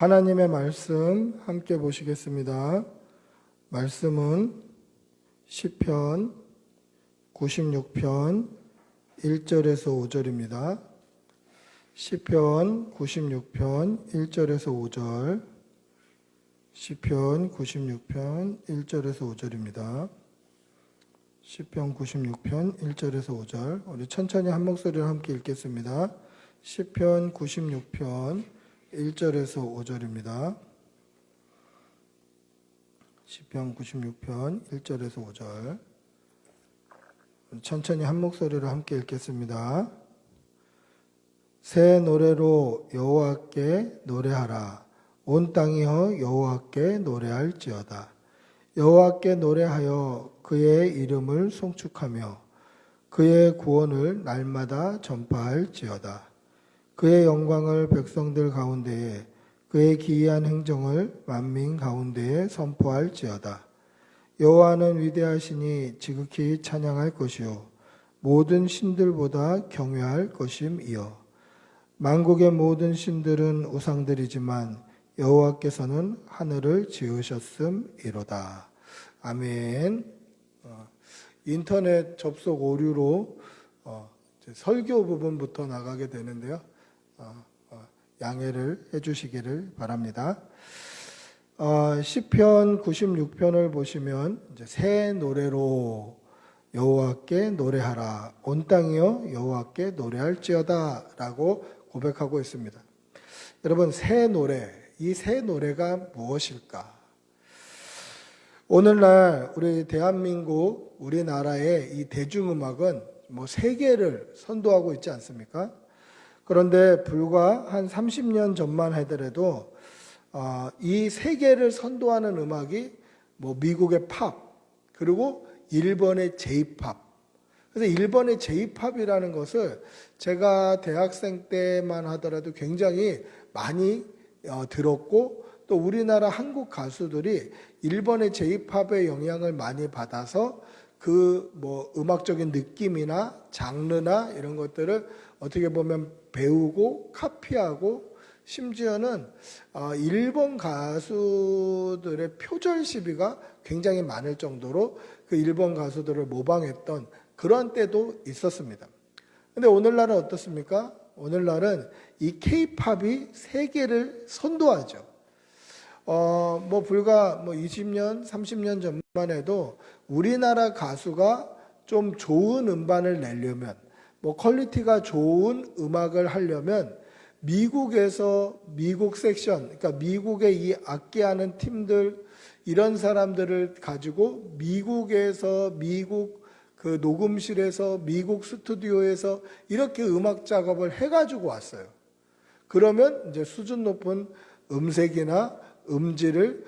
하나님의 말씀 함께 보시겠습니다. 말씀은 시편 96편 1절에서 5절입니다. 시편 96편 1절에서 5절, 시편 96편 1절에서 5절입니다. 시편 96편 1절에서 5절, 우리 천천히 한 목소리로 함께 읽겠습니다. 시편 96편 1절에서 5절입니다. 시편 96편 1절에서 5절, 천천히 한 목소리로 함께 읽겠습니다. 새 노래로 여호와께 노래하라. 온 땅이여 여호와께 노래할지어다. 여호와께 노래하여 그의 이름을 송축하며 그의 구원을 날마다 전파할지어다. 그의 영광을 백성들 가운데에, 그의 기이한 행정을 만민 가운데에 선포할지어다. 여호와는 위대하시니 지극히 찬양할 것이요 모든 신들보다 경외할 것임이요. 만국의 모든 신들은 우상들이지만 여호와께서는 하늘을 지으셨음이로다. 아멘. 인터넷 접속 오류로 설교 부분부터 나가게 되는데요. 양해를 해주시기를 바랍니다. 시편 96편을 보시면 이제 새 노래로 여호와께 노래하라. 온 땅이여 여호와께 노래할지어다 라고 고백하고 있습니다. 여러분, 새 노래, 이 새 노래가 무엇일까? 오늘날 우리 대한민국, 우리나라의 이 대중음악은 세계를 선도하고 있지 않습니까? 그런데 불과 한 30년 전만 하더라도 이 세계를 선도하는 음악이 미국의 팝, 그리고 일본의 J-팝. 그래서 일본의 J-팝이라는 것을 제가 대학생 때만 하더라도 굉장히 많이 들었고, 또 우리나라 한국 가수들이 일본의 J-팝의 영향을 많이 받아서 그 음악적인 느낌이나 장르나 이런 것들을 어떻게 보면 배우고 카피하고, 심지어는 일본 가수들의 표절 시비가 굉장히 많을 정도로 그 일본 가수들을 모방했던 그런 때도 있었습니다. 근데 오늘날은 어떻습니까? 오늘날은 이 K-팝이 세계를 선도하죠. 불과 20년, 30년 전만 해도 우리나라 가수가 좀 좋은 음반을 내려면, 퀄리티가 좋은 음악을 하려면 미국에서 미국 섹션, 그러니까 미국의 이 악기하는 팀들, 이런 사람들을 가지고 미국에서, 미국 그 녹음실에서, 미국 스튜디오에서 이렇게 음악 작업을 해가지고 왔어요. 그러면 이제 수준 높은 음색이나 음질을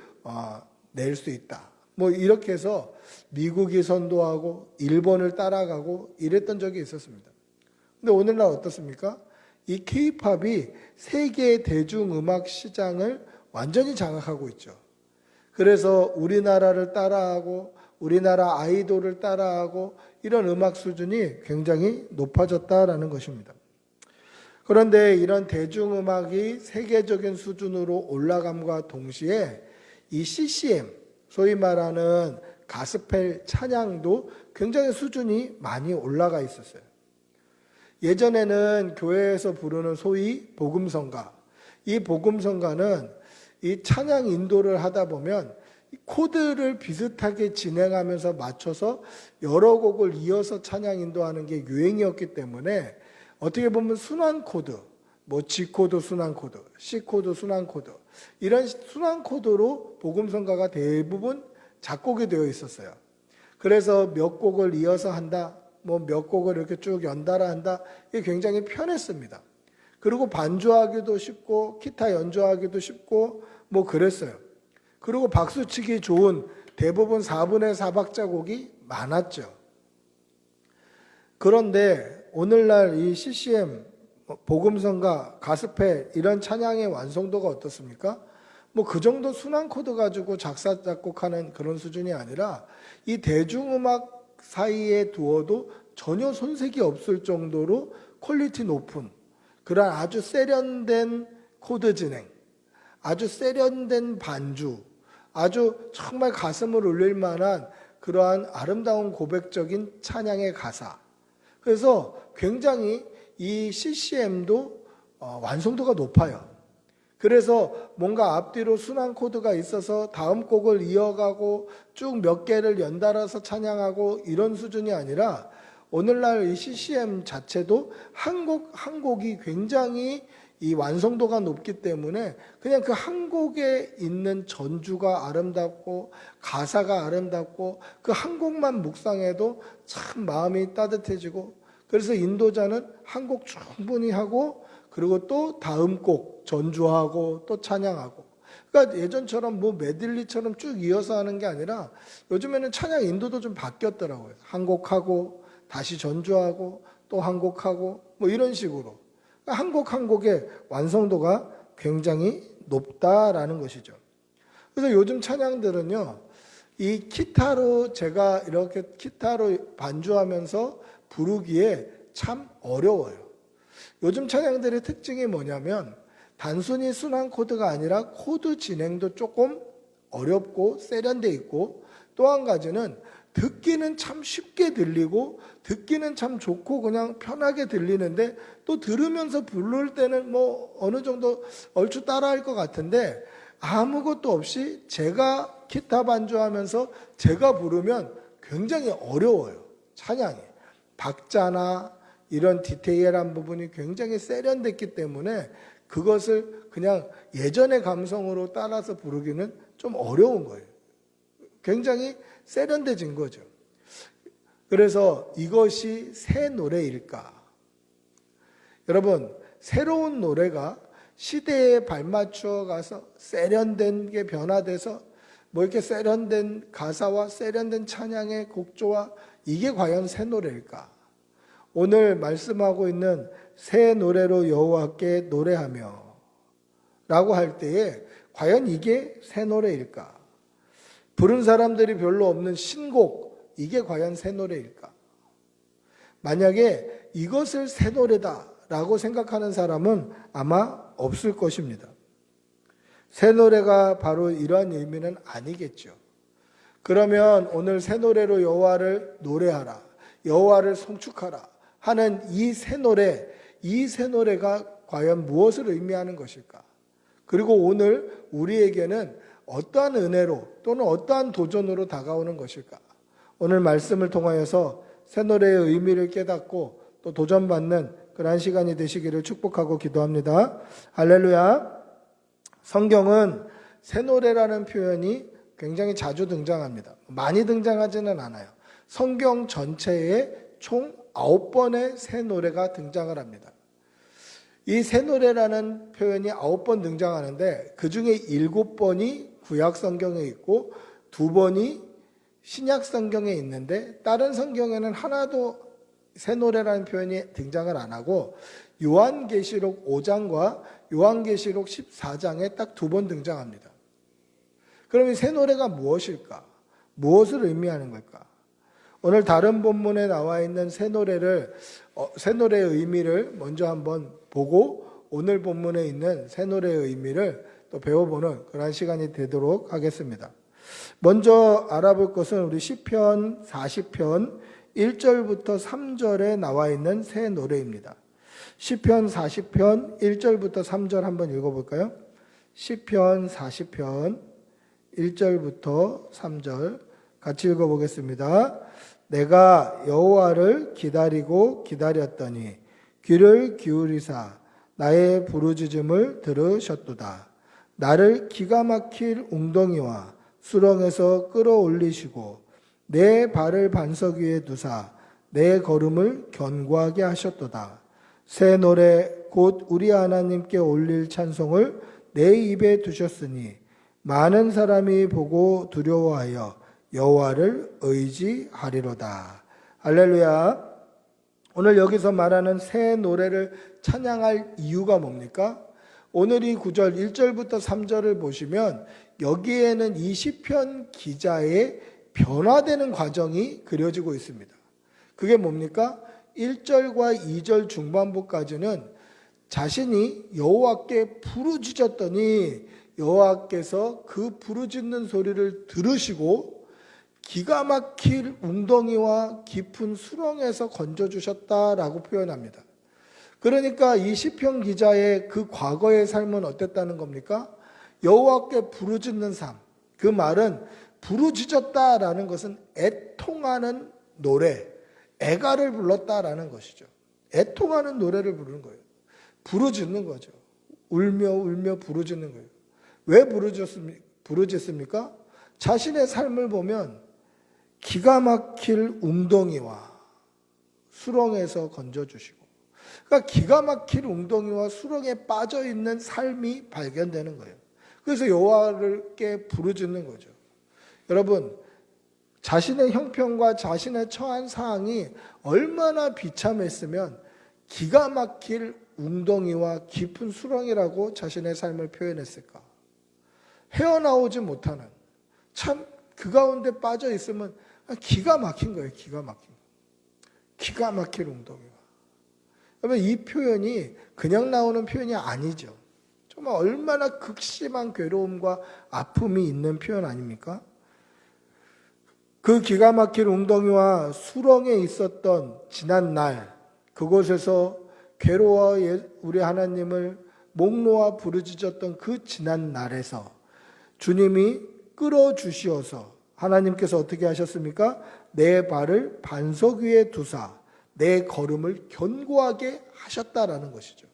낼 수 있다. 이렇게 해서 미국이 선도하고 일본을 따라가고 이랬던 적이 있었습니다. 근데 오늘날 어떻습니까? 이 K-팝이 세계 대중음악 시장을 완전히 장악하고 있죠. 그래서 우리나라를 따라하고 우리나라 아이돌을 따라하고 이런 음악 수준이 굉장히 높아졌다라는 것입니다. 그런데 이런 대중음악이 세계적인 수준으로 올라감과 동시에 이 CCM, 소위 말하는 가스펠 찬양도 굉장히 수준이 많이 올라가 있었어요. 예전에는 교회에서 부르는 소위 복음성가, 이 복음성가는 이 찬양 인도를 하다 보면 코드를 비슷하게 진행하면서 맞춰서 여러 곡을 이어서 찬양 인도하는 게 유행이었기 때문에 어떻게 보면 순환 코드, G 코드 순환 코드, C 코드 순환 코드, 이런 순환 코드로 복음성가가 대부분 작곡이 되어 있었어요. 그래서 몇 곡을 이어서 한다, 몇 곡을 이렇게 쭉 연달아 한다, 이게 굉장히 편했습니다. 그리고 반주하기도 쉽고 기타 연주하기도 쉽고 그랬어요. 그리고 박수치기 좋은 대부분 4분의 4박자곡이 많았죠. 그런데 오늘날 이 CCM, 복음성가, 가스펠 이런 찬양의 완성도가 어떻습니까? 그 정도 순환 코드 가지고 작사 작곡하는 그런 수준이 아니라 이 대중음악 사이에 두어도 전혀 손색이 없을 정도로 퀄리티 높은 그런 아주 세련된 코드 진행, 아주 세련된 반주, 아주 정말 가슴을 울릴 만한 그러한 아름다운 고백적인 찬양의 가사. 그래서 굉장히 이 CCM도 완성도가 높아요. 그래서 뭔가 앞뒤로 순환 코드가 있어서 다음 곡을 이어가고 쭉 몇 개를 연달아서 찬양하고 이런 수준이 아니라 오늘날 이 CCM 자체도 한 곡 한 곡이 굉장히 이 완성도가 높기 때문에 그냥 그 한 곡에 있는 전주가 아름답고 가사가 아름답고 그 한 곡만 묵상해도 참 마음이 따뜻해지고, 그래서 인도자는 한 곡 충분히 하고 그리고 또 다음 곡 전주하고 또 찬양하고, 그러니까 예전처럼 뭐 메들리처럼 쭉 이어서 하는 게 아니라 요즘에는 찬양 인도도 좀 바뀌었더라고요. 한 곡 하고 다시 전주하고 또 한 곡 하고 뭐 이런 식으로 한 곡 한 곡의 완성도가 굉장히 높다라는 것이죠. 그래서 요즘 찬양들은요, 이 기타로 제가 이렇게 기타로 반주하면서 부르기에 참 어려워요. 요즘 찬양들의 특징이 뭐냐면 단순히 순환 코드가 아니라 코드 진행도 조금 어렵고 세련돼 있고, 또 한 가지는 듣기는 참 쉽게 들리고 듣기는 참 좋고 그냥 편하게 들리는데 또 들으면서 부를 때는 뭐 어느 정도 얼추 따라할 것 같은데 아무것도 없이 제가 기타 반주하면서 제가 부르면 굉장히 어려워요. 찬양이 박자나 이런 디테일한 부분이 굉장히 세련됐기 때문에 그것을 그냥 예전의 감성으로 따라서 부르기는 좀 어려운 거예요. 굉장히 세련돼진 거죠. 그래서 이것이 새 노래일까? 여러분, 새로운 노래가 시대에 발맞추어 가서 세련된 게 변화돼서 뭐 이렇게 세련된 가사와 세련된 찬양의 곡조와 이게 과연 새 노래일까? 오늘 말씀하고 있는 새 노래로 여호와께 노래하며 라고 할 때에 과연 이게 새 노래일까? 부른 사람들이 별로 없는 신곡, 이게 과연 새 노래일까? 만약에 이것을 새 노래다라고 생각하는 사람은 아마 없을 것입니다. 새 노래가 바로 이러한 의미는 아니겠죠. 그러면 오늘 새 노래로 여호와를 노래하라, 여호와를 송축하라 하는 이 새 노래가 과연 무엇을 의미하는 것일까? 그리고 오늘 우리에게는 어떠한 은혜로 또는 어떠한 도전으로 다가오는 것일까? 오늘 말씀을 통하여서 새 노래의 의미를 깨닫고 또 도전받는 그러한 시간이 되시기를 축복하고 기도합니다. 할렐루야. 성경은 새 노래라는 표현이 굉장히 자주 등장합니다. 많이 등장하지는 않아요. 성경 전체에 총 9번의 새 노래가 등장을 합니다. 이 새 노래라는 표현이 9번 등장하는데 그 중에 7번이 구약 성경에 있고 2번이 신약 성경에 있는데 다른 성경에는 하나도 새 노래라는 표현이 등장을 안 하고 요한계시록 5장과 요한계시록 14장에 딱 2번 등장합니다. 그럼 이 새 노래가 무엇일까? 무엇을 의미하는 걸까? 오늘 다른 본문에 나와 있는 새 노래의 의미를 먼저 한번 보고 오늘 본문에 있는 새 노래의 의미를 또 배워보는 그런 시간이 되도록 하겠습니다. 먼저 알아볼 것은 우리 시편 40편 1절부터 3절에 나와 있는 새 노래입니다. 시편 40편 1절부터 3절 한번 읽어볼까요? 시편 40편 1절부터 3절 같이 읽어보겠습니다. 내가 여호와를 기다리고 기다렸더니 귀를 기울이사 나의 부르짖음을 들으셨도다. 나를 기가 막힐 웅덩이와 수렁에서 끌어올리시고 내 발을 반석 위에 두사 내 걸음을 견고하게 하셨도다. 새 노래 곧 우리 하나님께 올릴 찬송을 내 입에 두셨으니 많은 사람이 보고 두려워하여 여호와를 의지하리로다. 할렐루야. 오늘 여기서 말하는 새 노래를 찬양할 이유가 뭡니까? 오늘 이 9절 1절부터 3절을 보시면 여기에는 이 시편 기자의 변화되는 과정이 그려지고 있습니다. 그게 뭡니까? 1절과 2절 중반부까지는 자신이 여호와께 부르짖었더니 여호와께서 그 부르짖는 소리를 들으시고 기가 막힐 웅덩이와 깊은 수렁에서 건져주셨다라고 표현합니다. 그러니까 이 시편 기자의 그 과거의 삶은 어땠다는 겁니까? 여호와께 부르짖는 삶. 그 말은 부르짖었다라는 것은 애통하는 노래, 애가를 불렀다라는 것이죠. 애통하는 노래를 부르는 거예요. 부르짖는 거죠. 울며 울며 부르짖는 거예요. 왜 부르짖습니까? 자신의 삶을 보면 기가 막힐 웅덩이와 수렁에서 건져주시고, 그러니까 기가 막힐 웅덩이와 수렁에 빠져 있는 삶이 발견되는 거예요. 그래서 여호와께 부르짖는 거죠. 여러분, 자신의 형편과 자신의 처한 상황이 얼마나 비참했으면 기가 막힐 웅덩이와 깊은 수렁이라고 자신의 삶을 표현했을까? 헤어나오지 못하는, 참 그 가운데 빠져 있으면 기가 막힌 거예요. 기가 막힌 거. 기가 막힐 웅덩이와. 여러분, 이 표현이 그냥 나오는 표현이 아니죠. 정말 얼마나 극심한 괴로움과 아픔이 있는 표현 아닙니까? 그 기가 막힐 웅덩이와 수렁에 있었던 지난 날, 그곳에서 괴로워 우리 하나님을 목 놓아 부르짖었던 그 지난 날에서 주님이 끌어주시어서 하나님께서 어떻게 하셨습니까? 내 발을 반석 위에 두사 내 걸음을 견고하게 하셨다라는 것이죠.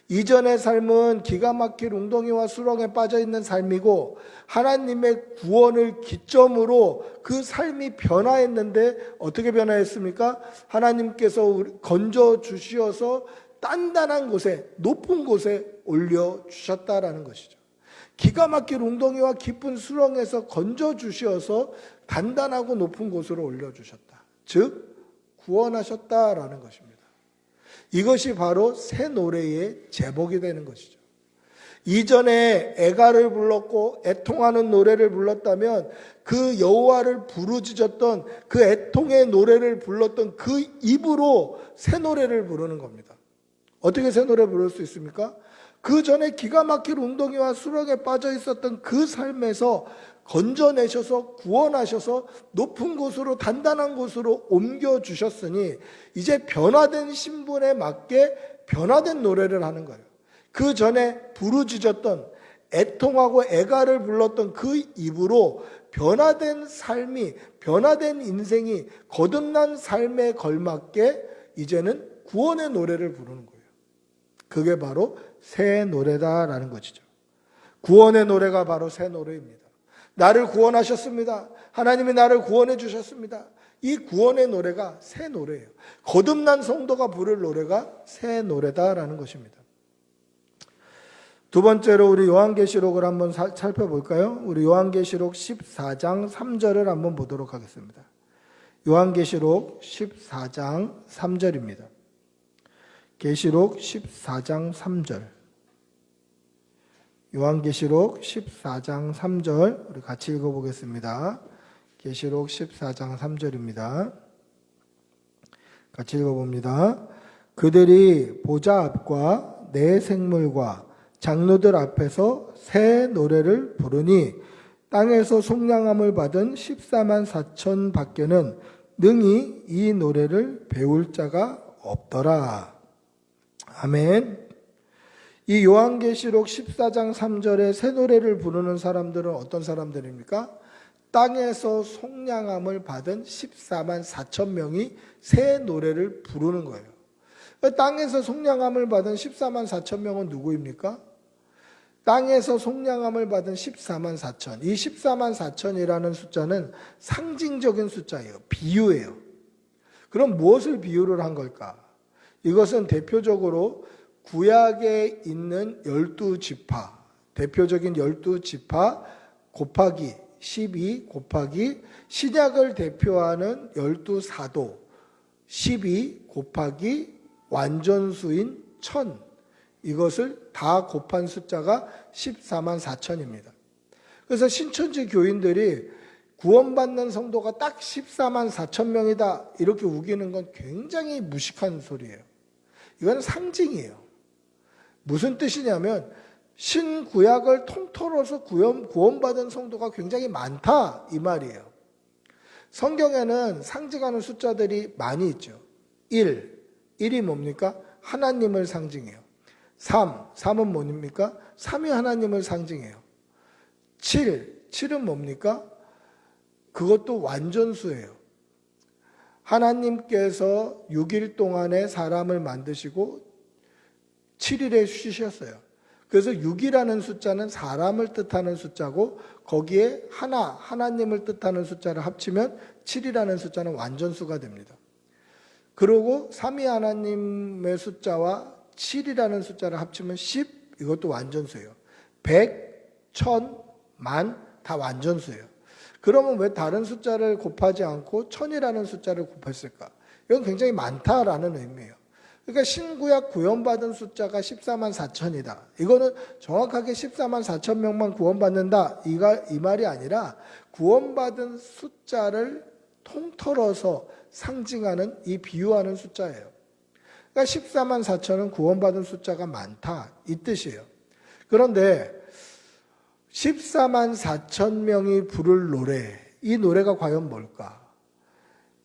이전의 삶은 기가 막힐 웅덩이와 수렁에 빠져 있는 삶이고 하나님의 구원을 기점으로 그 삶이 변화했는데 어떻게 변화했습니까? 하나님께서 건져 주시어서 단단한 곳에, 높은 곳에 올려 주셨다라는 것이죠. 기가 막힐 웅덩이와 깊은 수렁에서 건져 주시어서 단단하고 높은 곳으로 올려 주셨다. 즉 구원하셨다라는 것입니다. 이것이 바로 새 노래의 제목이 되는 것이죠. 이전에 애가를 불렀고 애통하는 노래를 불렀다면 그 여호와를 부르짖었던 그 애통의 노래를 불렀던 그 입으로 새 노래를 부르는 겁니다. 어떻게 새 노래 부를 수 있습니까? 그 전에 기가 막힐 웅덩이와 수렁에 빠져 있었던 그 삶에서 건져내셔서 구원하셔서 높은 곳으로 단단한 곳으로 옮겨주셨으니 이제 변화된 신분에 맞게 변화된 노래를 하는 거예요. 그 전에 부르짖었던 애통하고 애가를 불렀던 그 입으로 변화된 삶이, 변화된 인생이 거듭난 삶에 걸맞게 이제는 구원의 노래를 부르는 거예요. 그게 바로 새 노래다라는 것이죠. 구원의 노래가 바로 새 노래입니다. 나를 구원하셨습니다. 하나님이 나를 구원해 주셨습니다. 이 구원의 노래가 새 노래예요. 거듭난 성도가 부를 노래가 새 노래다라는 것입니다. 두 번째로 우리 요한계시록을 한번 살펴볼까요? 우리 요한계시록 14장 3절을 한번 보도록 하겠습니다. 요한계시록 14장 3절입니다. 계시록 14장 3절. 요한계시록 14장 3절 우리 같이 읽어보겠습니다. 계시록 14장 3절입니다. 같이 읽어봅니다. 그들이 보좌 앞과 내 생물과 장로들 앞에서 새 노래를 부르니 땅에서 속량함을 받은 14만 4천 밖에는 능히 이 노래를 배울 자가 없더라. 아멘. 이 요한계시록 14장 3절에 새 노래를 부르는 사람들은 어떤 사람들입니까? 땅에서 속량함을 받은 14만 4천 명이 새 노래를 부르는 거예요. 땅에서 속량함을 받은 14만 4천 명은 누구입니까? 땅에서 속량함을 받은 14만 4천. 이 14만 4천이라는 숫자는 상징적인 숫자예요. 비유예요. 그럼 무엇을 비유를 한 걸까? 이것은 대표적으로 구약에 있는 12지파, 대표적인 12지파 곱하기 12 곱하기 신약을 대표하는 12사도 12 곱하기 완전수인 1000, 이것을 다 곱한 숫자가 14만 4천입니다. 그래서 신천지 교인들이 구원받는 성도가 딱 14만 4천 명이다 이렇게 우기는 건 굉장히 무식한 소리예요. 이건 상징이에요. 무슨 뜻이냐면 신구약을 통틀어서 구원받은 성도가 굉장히 많다 이 말이에요. 성경에는 상징하는 숫자들이 많이 있죠. 1이 뭡니까? 하나님을 상징해요. 3은 뭡니까? 3이 하나님을 상징해요. 7은 뭡니까? 그것도 완전수예요. 하나님께서 6일 동안에 사람을 만드시고 7일에 쉬셨어요. 그래서 6이라는 숫자는 사람을 뜻하는 숫자고 거기에 하나님을 뜻하는 숫자를 합치면 7이라는 숫자는 완전수가 됩니다. 그리고 3위 하나님의 숫자와 7이라는 숫자를 합치면 10, 이것도 완전수예요. 100, 1000, 만 다 완전수예요. 그러면 왜 다른 숫자를 곱하지 않고 1000이라는 숫자를 곱했을까? 이건 굉장히 많다라는 의미예요. 그러니까 신구약 구원받은 숫자가 14만 4천이다. 이거는 정확하게 14만 4천 명만 구원받는다. 이 말이 아니라 구원받은 숫자를 통틀어서 상징하는 이 비유하는 숫자예요. 그러니까 14만 4천은 구원받은 숫자가 많다. 이 뜻이에요. 그런데 14만 4천 명이 부를 노래, 이 노래가 과연 뭘까?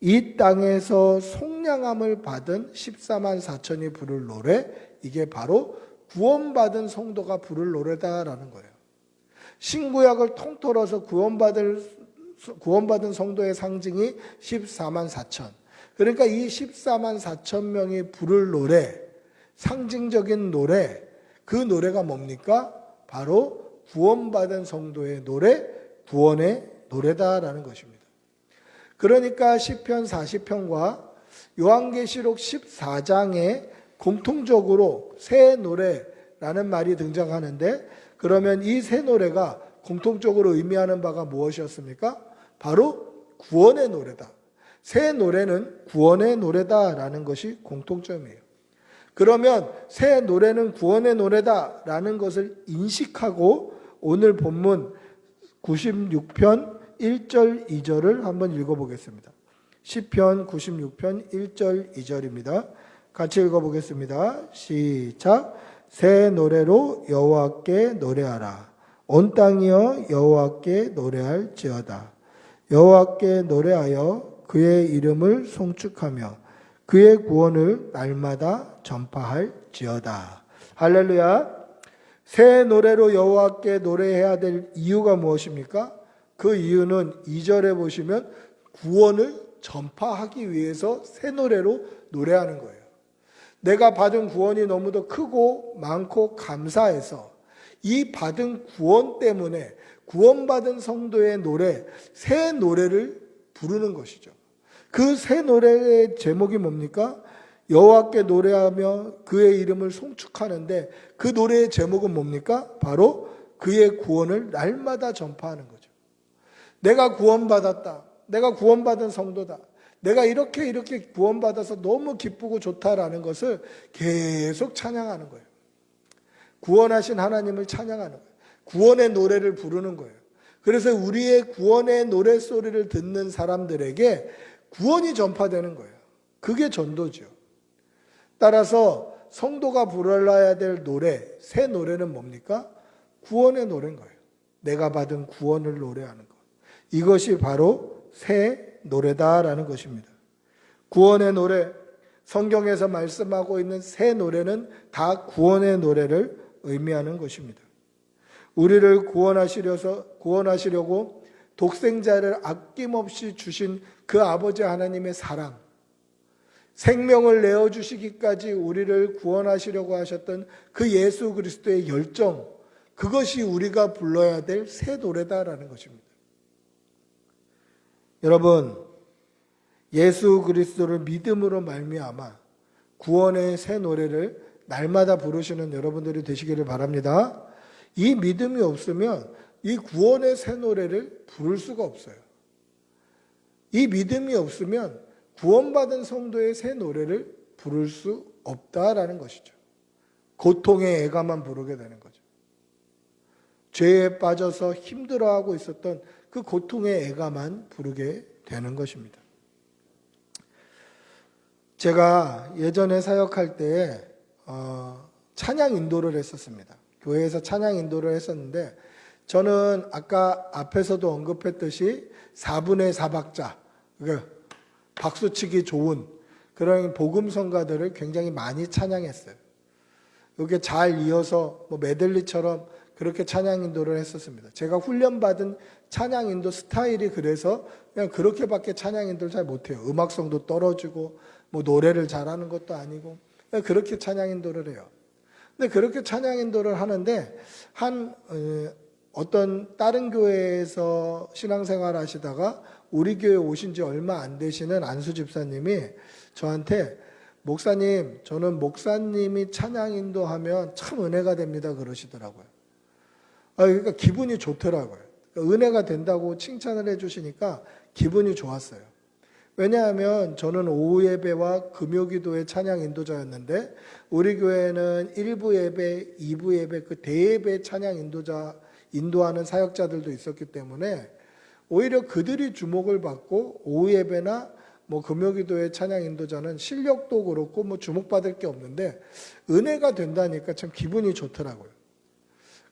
이 땅에서 속량함을 받은 14만 4천이 부를 노래, 이게 바로 구원받은 성도가 부를 노래다라는 거예요. 신구약을 통틀어서 구원받은 성도의 상징이 14만 4천. 그러니까 이 14만 4천 명이 부를 노래, 상징적인 노래, 그 노래가 뭡니까? 바로 구원받은 성도의 노래, 구원의 노래다라는 것입니다. 그러니까 시편 40편과 요한계시록 14장에 공통적으로 새 노래라는 말이 등장하는데, 그러면 이 새 노래가 공통적으로 의미하는 바가 무엇이었습니까? 바로 구원의 노래다. 새 노래는 구원의 노래다라는 것이 공통점이에요. 그러면 새 노래는 구원의 노래다라는 것을 인식하고 오늘 본문 96편 1절 2절을 한번 읽어보겠습니다. 시편 96편 1절 2절입니다. 같이 읽어보겠습니다. 시작. 새 노래로 여호와께 노래하라. 온 땅이여 여호와께 노래할지어다. 여호와께 노래하여 그의 이름을 송축하며 그의 구원을 날마다 전파할지어다. 할렐루야. 새 노래로 여호와께 노래해야 될 이유가 무엇입니까? 그 이유는 2절에 보시면 구원을 전파하기 위해서 새 노래로 노래하는 거예요. 내가 받은 구원이 너무도 크고 많고 감사해서 이 받은 구원 때문에 구원받은 성도의 노래, 새 노래를 부르는 것이죠. 그 새 노래의 제목이 뭡니까? 여호와께 노래하며 그의 이름을 송축하는데 그 노래의 제목은 뭡니까? 바로 그의 구원을 날마다 전파하는 거죠. 내가 구원받았다. 내가 구원받은 성도다. 내가 이렇게 구원받아서 너무 기쁘고 좋다라는 것을 계속 찬양하는 거예요. 구원하신 하나님을 찬양하는 거예요. 구원의 노래를 부르는 거예요. 그래서 우리의 구원의 노래소리를 듣는 사람들에게 구원이 전파되는 거예요. 그게 전도죠. 따라서 성도가 불러야 될 노래, 새 노래는 뭡니까? 구원의 노래인 거예요. 내가 받은 구원을 노래하는 것. 이것이 바로 새 노래다라는 것입니다. 구원의 노래, 성경에서 말씀하고 있는 새 노래는 다 구원의 노래를 의미하는 것입니다. 우리를 구원하시려고 독생자를 아낌없이 주신 그 아버지 하나님의 사랑, 생명을 내어주시기까지 우리를 구원하시려고 하셨던 그 예수 그리스도의 열정, 그것이 우리가 불러야 될 새 노래다라는 것입니다. 여러분, 예수 그리스도를 믿음으로 말미암아 구원의 새 노래를 날마다 부르시는 여러분들이 되시기를 바랍니다. 이 믿음이 없으면 이 구원의 새 노래를 부를 수가 없어요. 이 믿음이 없으면 구원받은 성도의 새 노래를 부를 수 없다라는 것이죠. 고통의 애가만 부르게 되는 거죠. 죄에 빠져서 힘들어하고 있었던 그 고통의 애가만 부르게 되는 것입니다. 제가 예전에 사역할 때 찬양 인도를 했었습니다. 교회에서 찬양 인도를 했었는데 저는 아까 앞에서도 언급했듯이 4분의 4박자, 그러니까 박수치기 좋은 그런 복음성가들을 굉장히 많이 찬양했어요. 이렇게 잘 이어서 뭐 메들리처럼 그렇게 찬양 인도를 했었습니다. 제가 훈련받은 찬양 인도 스타일이 그래서 그냥 그렇게밖에 찬양 인도를 잘 못해요. 음악성도 떨어지고 뭐 노래를 잘하는 것도 아니고 그냥 그렇게 찬양 인도를 해요. 근데 그렇게 찬양 인도를 하는데 어떤 다른 교회에서 신앙생활 하시다가 우리 교회 오신 지 얼마 안 되시는 안수 집사님이 저한테 목사님, 저는 목사님이 찬양 인도하면 참 은혜가 됩니다 그러시더라고요. 그러니까 기분이 좋더라고요. 그러니까 은혜가 된다고 칭찬을 해주시니까 기분이 좋았어요. 왜냐하면 저는 오후 예배와 금요기도의 찬양 인도자였는데 우리 교회는 1부 예배, 2부 예배 그 대예배 찬양 인도하는 사역자들도 있었기 때문에 오히려 그들이 주목을 받고 오후 예배나 뭐 금요기도의 찬양 인도자는 실력도 그렇고 뭐 주목받을 게 없는데 은혜가 된다니까 참 기분이 좋더라고요.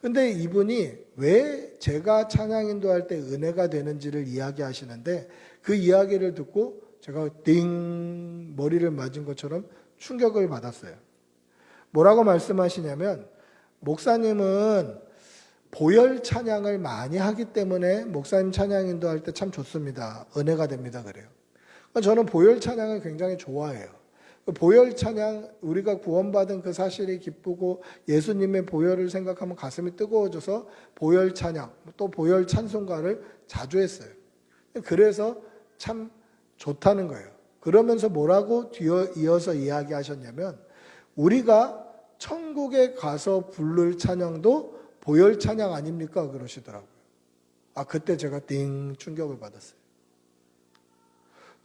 근데 이분이 왜 제가 찬양 인도할 때 은혜가 되는지를 이야기하시는데 그 이야기를 듣고 제가 띵 머리를 맞은 것처럼 충격을 받았어요. 뭐라고 말씀하시냐면 목사님은 보혈 찬양을 많이 하기 때문에 목사님 찬양 인도할 때 참 좋습니다. 은혜가 됩니다. 그래요. 저는 보혈 찬양을 굉장히 좋아해요. 보혈 찬양, 우리가 구원받은 그 사실이 기쁘고 예수님의 보혈을 생각하면 가슴이 뜨거워져서 보혈 찬양, 또 보혈 찬송가를 자주 했어요. 그래서 참 좋다는 거예요. 그러면서 뭐라고 이어서 이야기하셨냐면 우리가 천국에 가서 부를 찬양도 보혈 찬양 아닙니까? 그러시더라고요. 그때 제가 띵 충격을 받았어요.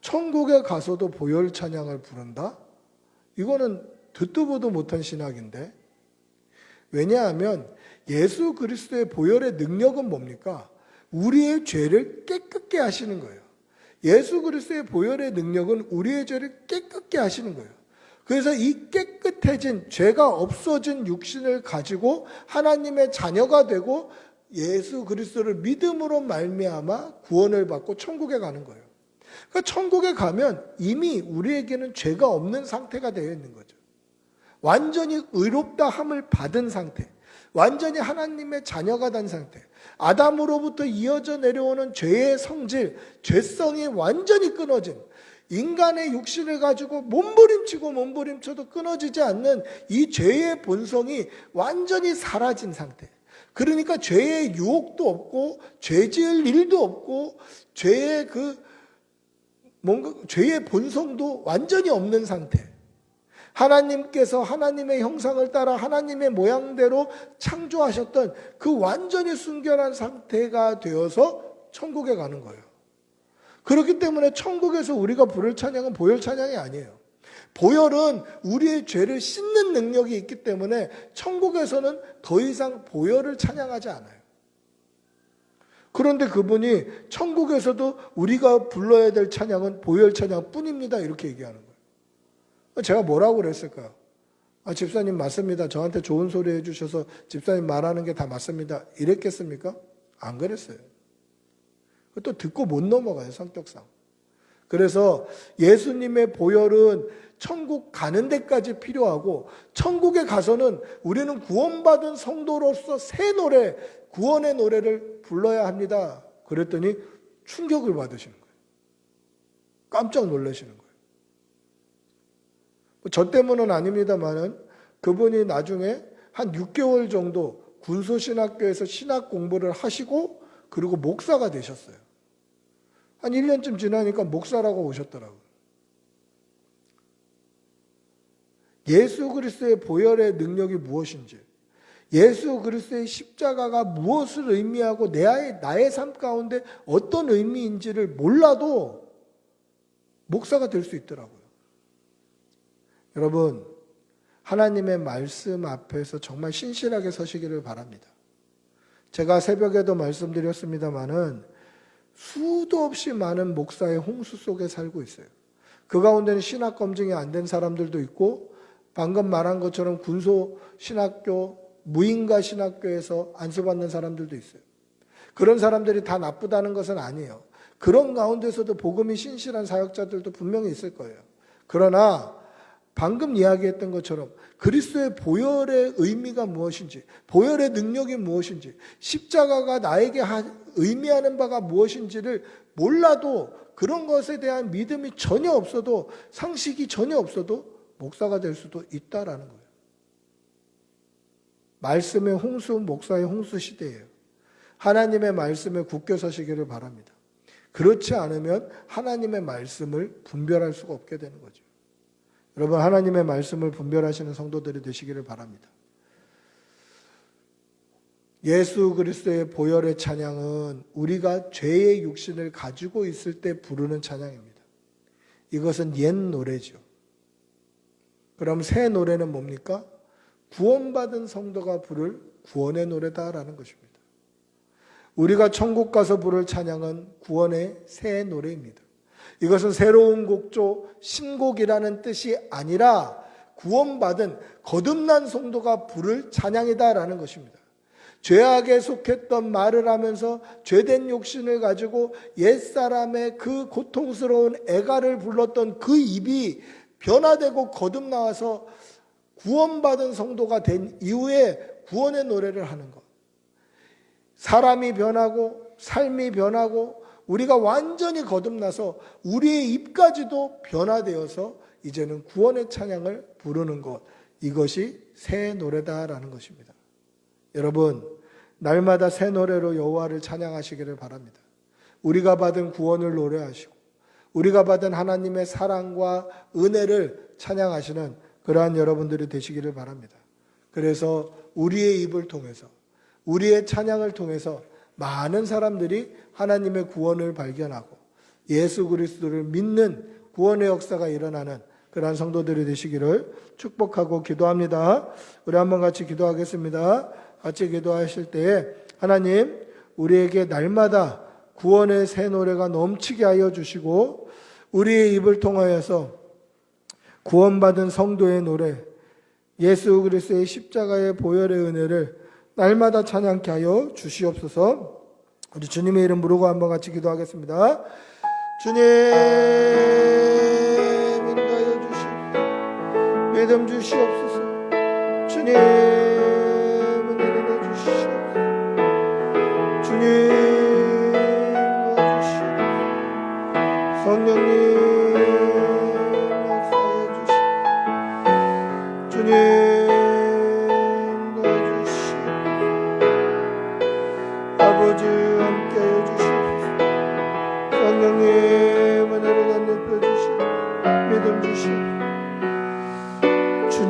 천국에 가서도 보혈 찬양을 부른다? 이거는 듣도 보도 못한 신학인데 왜냐하면 예수 그리스도의 보혈의 능력은 뭡니까? 우리의 죄를 깨끗게 하시는 거예요. 예수 그리스도의 보혈의 능력은 우리의 죄를 깨끗게 하시는 거예요. 그래서 이 깨끗해진 죄가 없어진 육신을 가지고 하나님의 자녀가 되고 예수 그리스도를 믿음으로 말미암아 구원을 받고 천국에 가는 거예요. 그러니까 천국에 가면 이미 우리에게는 죄가 없는 상태가 되어 있는 거죠. 완전히 의롭다 함을 받은 상태, 완전히 하나님의 자녀가 된 상태, 아담으로부터 이어져 내려오는 죄의 성질, 죄성이 완전히 끊어진 인간의 육신을 가지고 몸부림쳐도 끊어지지 않는 이 죄의 본성이 완전히 사라진 상태. 그러니까 죄의 유혹도 없고 죄 지을 일도 없고 죄의 죄의 본성도 완전히 없는 상태. 하나님께서 하나님의 형상을 따라 하나님의 모양대로 창조하셨던 그 완전히 순결한 상태가 되어서 천국에 가는 거예요. 그렇기 때문에 천국에서 우리가 부를 찬양은 보혈 찬양이 아니에요. 보혈은 우리의 죄를 씻는 능력이 있기 때문에 천국에서는 더 이상 보혈을 찬양하지 않아요. 그런데 그분이 천국에서도 우리가 불러야 될 찬양은 보혈 찬양 뿐입니다. 이렇게 얘기하는 거예요. 제가 뭐라고 그랬을까요? 집사님 맞습니다. 저한테 좋은 소리 해주셔서 집사님 말하는 게 다 맞습니다. 이랬겠습니까? 안 그랬어요. 또 듣고 못 넘어가요. 성격상. 그래서 예수님의 보혈은 천국 가는 데까지 필요하고 천국에 가서는 우리는 구원받은 성도로서 새 노래, 구원의 노래를 불러야 합니다. 그랬더니 충격을 받으시는 거예요. 깜짝 놀라시는 거예요. 저 때문은 아닙니다만은 그분이 나중에 한 6개월 정도 군소신학교에서 신학 공부를 하시고 그리고 목사가 되셨어요. 한 1년쯤 지나니까 목사라고 오셨더라고요. 예수 그리스도의 보혈의 능력이 무엇인지, 예수 그리스도의 십자가가 무엇을 의미하고 나의 삶 가운데 어떤 의미인지를 몰라도 목사가 될 수 있더라고요. 여러분, 하나님의 말씀 앞에서 정말 신실하게 서시기를 바랍니다. 제가 새벽에도 말씀드렸습니다마는 수도 없이 많은 목사의 홍수 속에 살고 있어요. 그 가운데는 신학 검증이 안 된 사람들도 있고 방금 말한 것처럼 군소 신학교 무인가 신학교에서 안수받는 사람들도 있어요. 그런 사람들이 다 나쁘다는 것은 아니에요. 그런 가운데서도 복음이 신실한 사역자들도 분명히 있을 거예요. 그러나 방금 이야기했던 것처럼 그리스도의 보혈의 의미가 무엇인지, 보혈의 능력이 무엇인지, 십자가가 나에게 의미하는 바가 무엇인지를 몰라도, 그런 것에 대한 믿음이 전혀 없어도, 상식이 전혀 없어도 목사가 될 수도 있다라는 거예요. 말씀의 홍수, 목사의 홍수 시대예요. 하나님의 말씀에 굳게 서시기를 바랍니다. 그렇지 않으면 하나님의 말씀을 분별할 수가 없게 되는 거죠. 여러분, 하나님의 말씀을 분별하시는 성도들이 되시기를 바랍니다. 예수 그리스도의 보혈의 찬양은 우리가 죄의 육신을 가지고 있을 때 부르는 찬양입니다. 이것은 옛 노래죠. 그럼 새 노래는 뭡니까? 구원받은 성도가 부를 구원의 노래다라는 것입니다. 우리가 천국 가서 부를 찬양은 구원의 새 노래입니다. 이것은 새로운 곡조, 신곡이라는 뜻이 아니라 구원받은 거듭난 성도가 부를 찬양이다라는 것입니다. 죄악에 속했던 말을 하면서 죄된 욕심을 가지고 옛사람의 그 고통스러운 애가를 불렀던 그 입이 변화되고 거듭나와서 구원받은 성도가 된 이후에 구원의 노래를 하는 것. 사람이 변하고 삶이 변하고 우리가 완전히 거듭나서 우리의 입까지도 변화되어서 이제는 구원의 찬양을 부르는 것, 이것이 새 노래다라는 것입니다. 여러분, 날마다 새 노래로 여호와를 찬양하시기를 바랍니다. 우리가 받은 구원을 노래하시고 우리가 받은 하나님의 사랑과 은혜를 찬양하시는 그러한 여러분들이 되시기를 바랍니다. 그래서 우리의 입을 통해서, 우리의 찬양을 통해서 많은 사람들이 하나님의 구원을 발견하고 예수 그리스도를 믿는 구원의 역사가 일어나는 그러한 성도들이 되시기를 축복하고 기도합니다. 우리 한번 같이 기도하겠습니다. 같이 기도하실 때에 하나님, 우리에게 날마다 구원의 새 노래가 넘치게 하여 주시고 우리의 입을 통하여서 구원받은 성도의 노래, 예수 그리스도의 십자가의 보혈의 은혜를 날마다 찬양케 하여 주시옵소서. 우리 주님의 이름 부르고 한번 같이 기도하겠습니다. 주님, 인도하여 주시옵소서. 믿음 주시옵소서. 주님, 은혜 주시옵소서. 주님, 도와주시옵소서. 성령님, 역사해 주시옵소서. 주님, 아버지 함께 해주시옵소서. 성령님 은혜를 건네펴 주시고 믿음 주시옵소서. 주님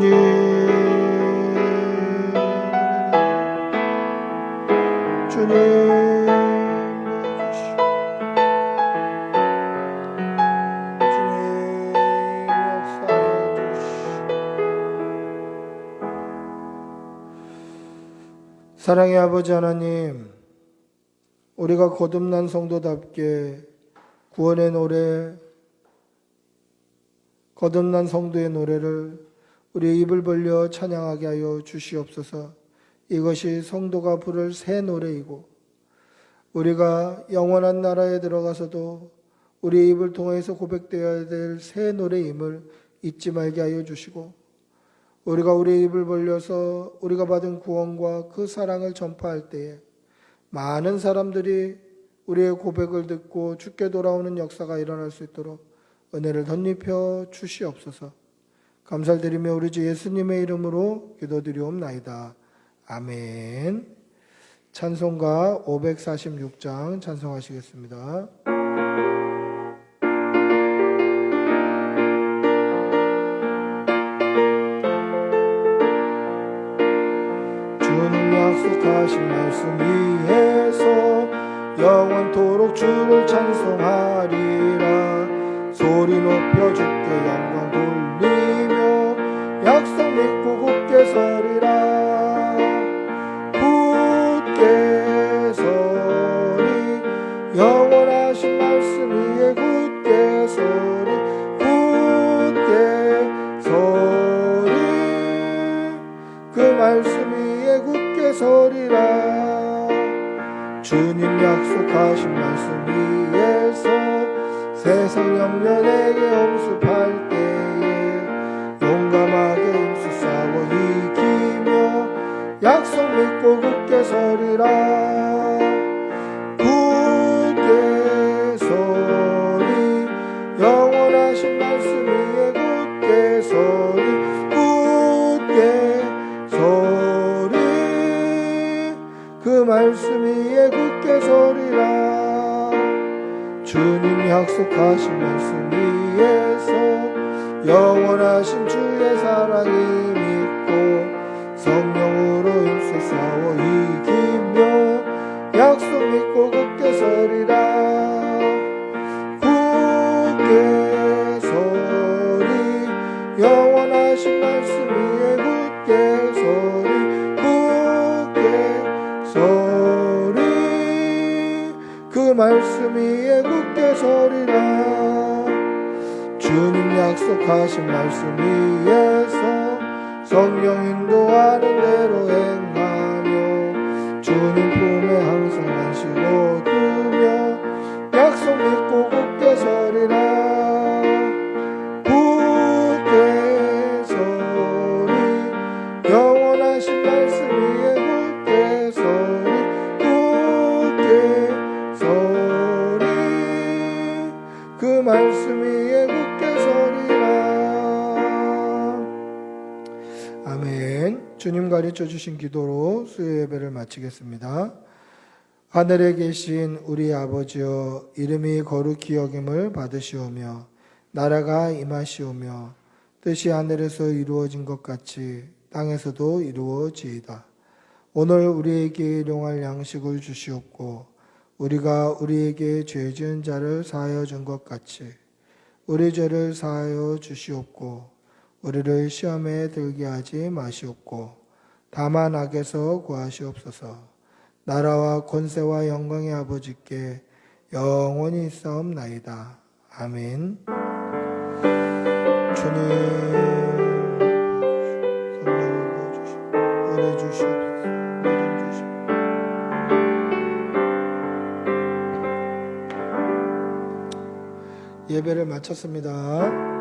도와주시고 주님 역사해 주시고. 사랑의 아버지 하나님, 우리가 거듭난 성도답게 구원의 노래, 거듭난 성도의 노래를 우리의 입을 벌려 찬양하게 하여 주시옵소서. 이것이 성도가 부를 새 노래이고 우리가 영원한 나라에 들어가서도 우리의 입을 통해서 고백되어야 될 새 노래임을 잊지 말게 하여 주시고 우리가 우리의 입을 벌려서 우리가 받은 구원과 그 사랑을 전파할 때에 많은 사람들이 우리의 고백을 듣고 주께 돌아오는 역사가 일어날 수 있도록 은혜를 덧입혀 주시옵소서. 감사드리며 우리 주 예수님의 이름으로 기도드리옵나이다. 아멘. 찬송가 546장 찬송하시겠습니다. 주님 약속하신 말씀 위에서 영원토록 주를 찬송하리라. 소리 높여 주께 영광 돌리며 약속 믿고 굳게 서리라. 굳게 서리, 영원하신 말씀 위에 굳게 서리, 굳게 서리, 그 말씀 위에 약속하신 말씀 위에서 세상 영년에게 엄습할 때에 용감하게 힘써 싸워 이기며 약속 믿고 굳게 서리라. 굳게 서리 영원하신 말씀 위에 굳게 서리 굳게 서리 그 말씀 위에 굳게 서리라. 주님 약속하신 말씀 위에서 영원하신 주의 사랑이 믿고 성령으로 힘써 싸워 이기며 약속 믿고 굳게 서리라. 굳게 서리 영원하신 말씀 위에 굳게 서리 굳게 서리 그 말씀 위에 굳게 서리라. 주님 약속하신 말씀 위에서 성령 인도하는 대로 행하며 주님 품에 항상 안식 얻으며 약속 믿고 굳게 서리라. 굳게 서리 영원하신 말씀 위에 굳게 서리 굳게 서리 그 말씀 위에 굳게 서리라. 아멘. 주님 가르쳐 주신 기도로 수요 예배를 마치겠습니다. 하늘에 계신 우리 아버지여, 이름이 거룩히 여김을 받으시오며 나라가 임하시오며 뜻이 하늘에서 이루어진 것 같이 땅에서도 이루어지이다. 오늘 우리에게 일용할 양식을 주시옵고 우리가 우리에게 죄 지은 자를 사하여 준 것 같이 우리 죄를 사하여 주시옵고 우리를 시험에 들게 하지 마시옵고 다만 악에서 구하시옵소서. 나라와 권세와 영광의 아버지께 영원히 있사옵나이다. 아멘. 주님 성령을 부어주시고 은혜 주시옵소서. 믿음 주시옵소서. 예배를 마쳤습니다.